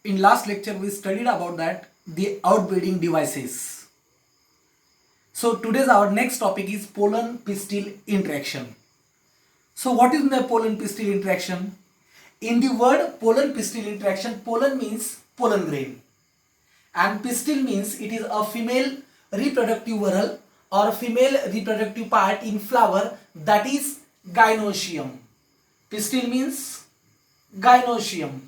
In last lecture we studied about that the outbreeding devices. So today's our next topic is pollen pistil interaction. So what is the pollen pistil interaction? In the word pollen pistil interaction, pollen means pollen grain and pistil means it is a female reproductive whorl or female reproductive part in flower, that is gynoecium. Pistil means gynoecium.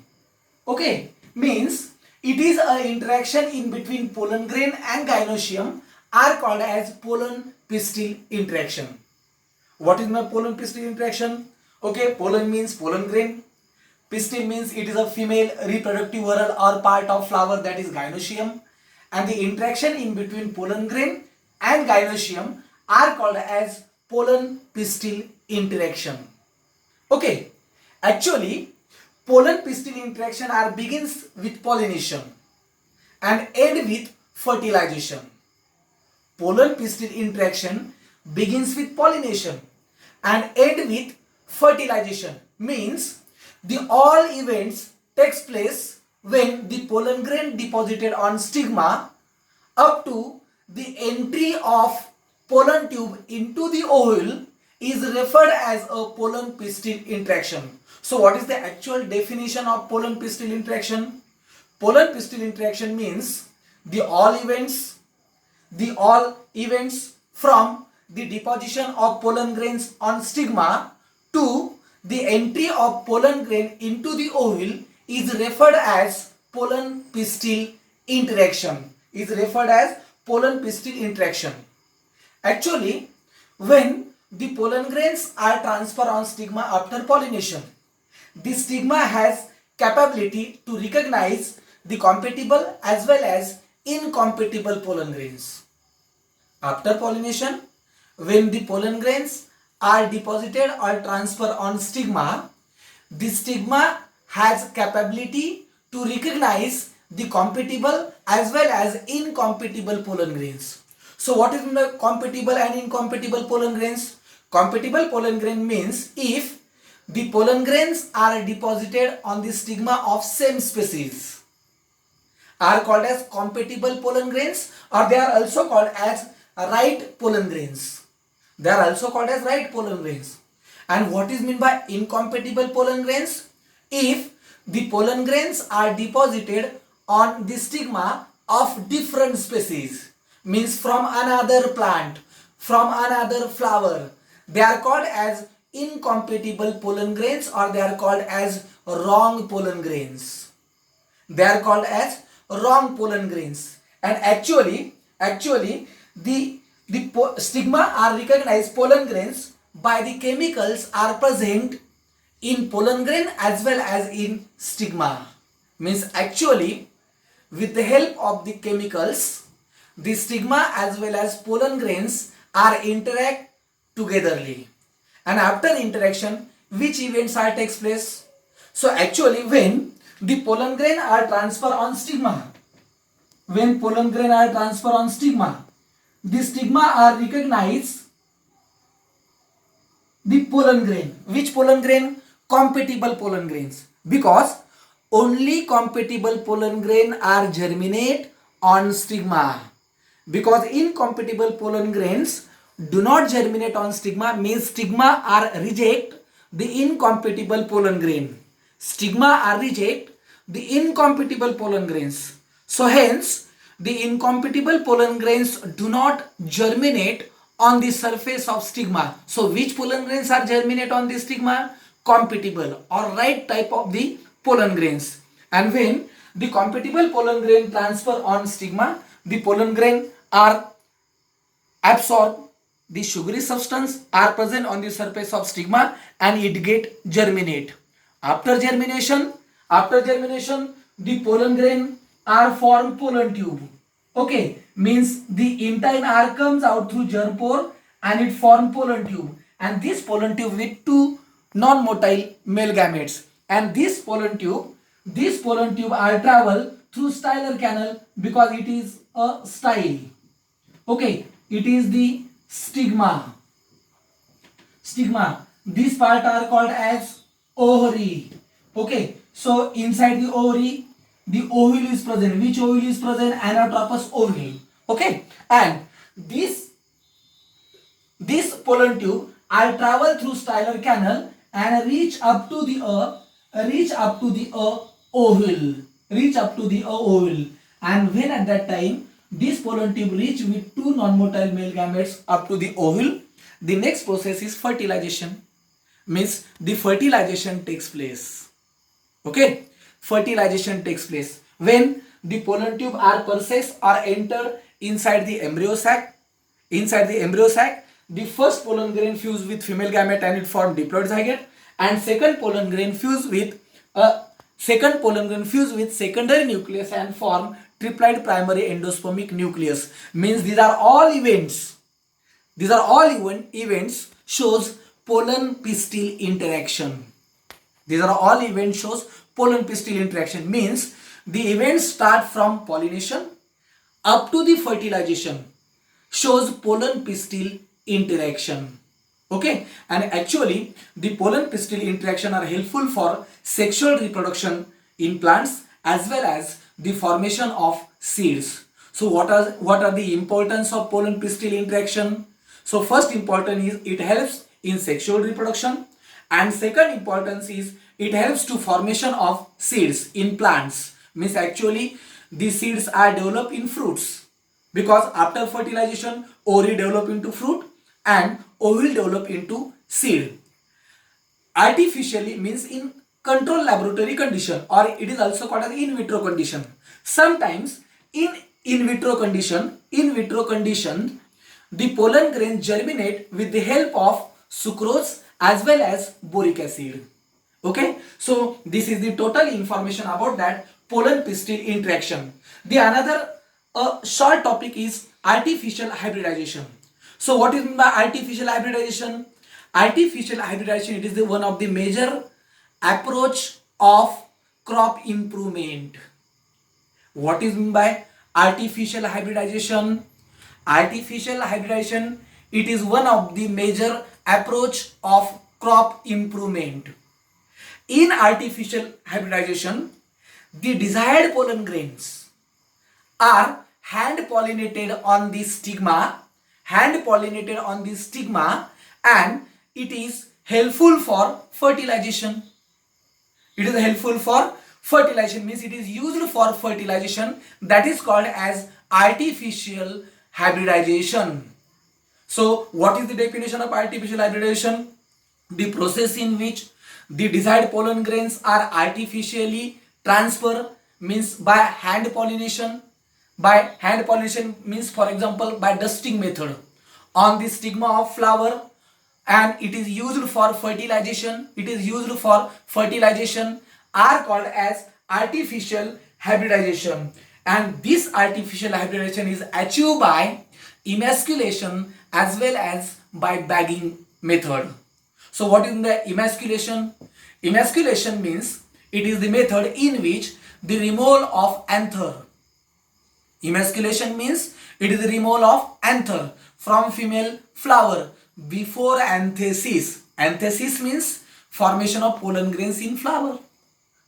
Okay, means it is an interaction in between pollen grain and gynoecium are called as pollen pistil interaction. What is my pollen pistil interaction? Okay, pollen means pollen grain. Pistil means it is a female reproductive whorl or part of flower, that is gynoecium, and the interaction in between pollen grain and gynoecium are called as pollen pistil interaction. Okay, actually pollen pistil interaction are begins with pollination and end with fertilization. Pollen pistil interaction begins with pollination and end with fertilization, means the all events takes place when the pollen grain deposited on stigma up to the entry of pollen tube into the ovule is referred as a pollen pistil interaction. So what is the actual definition of pollen pistil interaction? Pollen pistil interaction means the all events from the deposition of pollen grains on stigma to the entry of pollen grain into the ovule is referred as pollen pistil interaction. Actually, when the pollen grains are transferred on stigma after pollination, the stigma has capability to recognize the compatible as well as incompatible pollen grains. After pollination, when the pollen grains are deposited or transferred on stigma, the stigma has capability to recognize the compatible as well as incompatible pollen grains. So what is the compatible and incompatible pollen grains? Compatible pollen grain means if the pollen grains are deposited on the stigma of same species, are called as compatible pollen grains, or they are also called as right pollen grains. And what is meant by incompatible pollen grains? If the pollen grains are deposited on the stigma of different species, means from another plant, from another flower, they are called as incompatible pollen grains, or they are called as wrong pollen grains. And actually the stigma are recognized pollen grains by the chemicals are present in pollen grain as well as in stigma. Means actually with the help of the chemicals, the stigma as well as pollen grains are interact togetherly. And after interaction, which events are takes place? So actually when the pollen grain are transferred on stigma, the stigma are recognize the pollen grain. Which pollen grain? Compatible pollen grains, because only compatible pollen grain are germinate on stigma, because incompatible pollen grains do not germinate on stigma, means stigma are reject the incompatible pollen grain. So hence the incompatible pollen grains do not germinate on the surface of stigma. So which pollen grains are germinate on the stigma? Compatible or right type of the pollen grains. And when the compatible pollen grain transfer on stigma, the pollen grain are absorb the sugary substance are present on the surface of stigma and it get germinate. After germination, the pollen grain are form pollen tube. Okay, means the intine are comes out through germ pore and it form pollen tube, and this pollen tube with two non-motile male gametes, and this pollen tube are travel through styler canal because it is a style. Okay, it is the stigma. This part are called as ovary. Okay, so inside the ovary the ovule is present. Which ovule is present? Anatropous ovule. Okay, and this pollen tube are travel through styler canal and reach up to the ovule. Reach up to the ovule. And when at that time this pollen tube reach with two non-motile male gametes up to the ovule, the next process is fertilization. Means the fertilization takes place. Okay, fertilization takes place when the pollen tube are processed or enter inside the embryo sac. Inside the embryo sac, the first pollen grain fuse with female gamete and it form diploid zygote, and second pollen grain fuse with secondary nucleus and form triploid primary endospermic nucleus. Means these are all events. Events shows pollen pistil interaction. These are all events shows pollen pistil interaction. Means the events start from pollination up to the fertilization shows pollen pistil interaction. Okay, and actually the pollen pistil interaction are helpful for sexual reproduction in plants as well as the formation of seeds. So what are the importance of pollen pistil interaction? So first important is it helps in sexual reproduction, and second importance is it helps to formation of seeds in plants. Means actually the seeds are developed in fruits, because after fertilization ovary develop into fruit and ovule develop into seed. Artificially means in controlled laboratory condition, or it is also called as in vitro condition. Sometimes in vitro condition the pollen grains germinate with the help of sucrose as well as boric acid. Okay, so this is the total information about that pollen pistil interaction. The another short topic is artificial hybridization. So what is meant by artificial hybridization? Artificial hybridization, it is the one of the major approach of crop improvement. What is meant by artificial hybridization? Artificial hybridization, it is one of the major approach of crop improvement. In artificial hybridization, the desired pollen grains are hand pollinated on the stigma, and it is helpful for fertilization. It is helpful for fertilization, means it is used for fertilization. That is called as artificial hybridization. So what is the definition of artificial hybridization? The process in which the desired pollen grains are artificially transferred, means by hand pollination. By hand pollination means, for example, by dusting method on the stigma of flower, and it is used for fertilization. Are called as artificial hybridization, and this artificial hybridization is achieved by emasculation as well as by bagging method. So what is the emasculation? Emasculation means it is the method in which the removal of anther. Emasculation means it is the removal of anther from female flower before anthesis. Anthesis means formation of pollen grains in flower.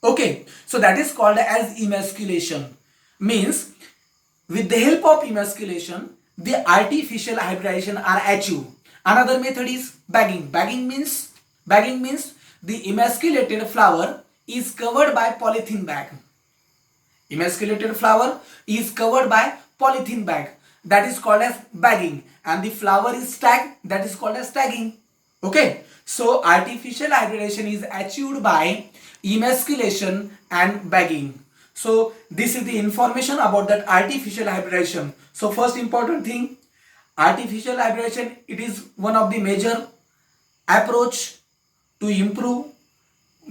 Okay, so that is called as emasculation. Means with the help of emasculation, the artificial hybridization are achieved. Another method is bagging. Bagging means the emasculated flower is covered by polythene bag. Emasculated flower is covered by polythene bag. That is called as bagging, and the flower is tagged. That is called as tagging. Okay, so artificial hybridization is achieved by emasculation and bagging. So this is the information about that artificial hybridization. So first important thing, artificial hybridization, it is one of the major approach to improve,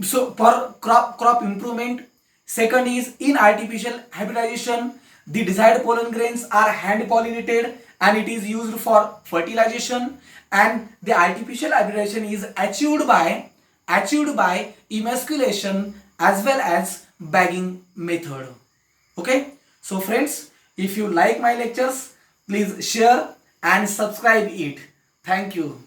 so for crop improvement. Second is, in artificial hybridization, the desired pollen grains are hand pollinated and it is used for fertilization, and the artificial hybridization is achieved by emasculation as well as bagging method. Okay, so friends, if you like my lectures, please share and subscribe it. Thank you.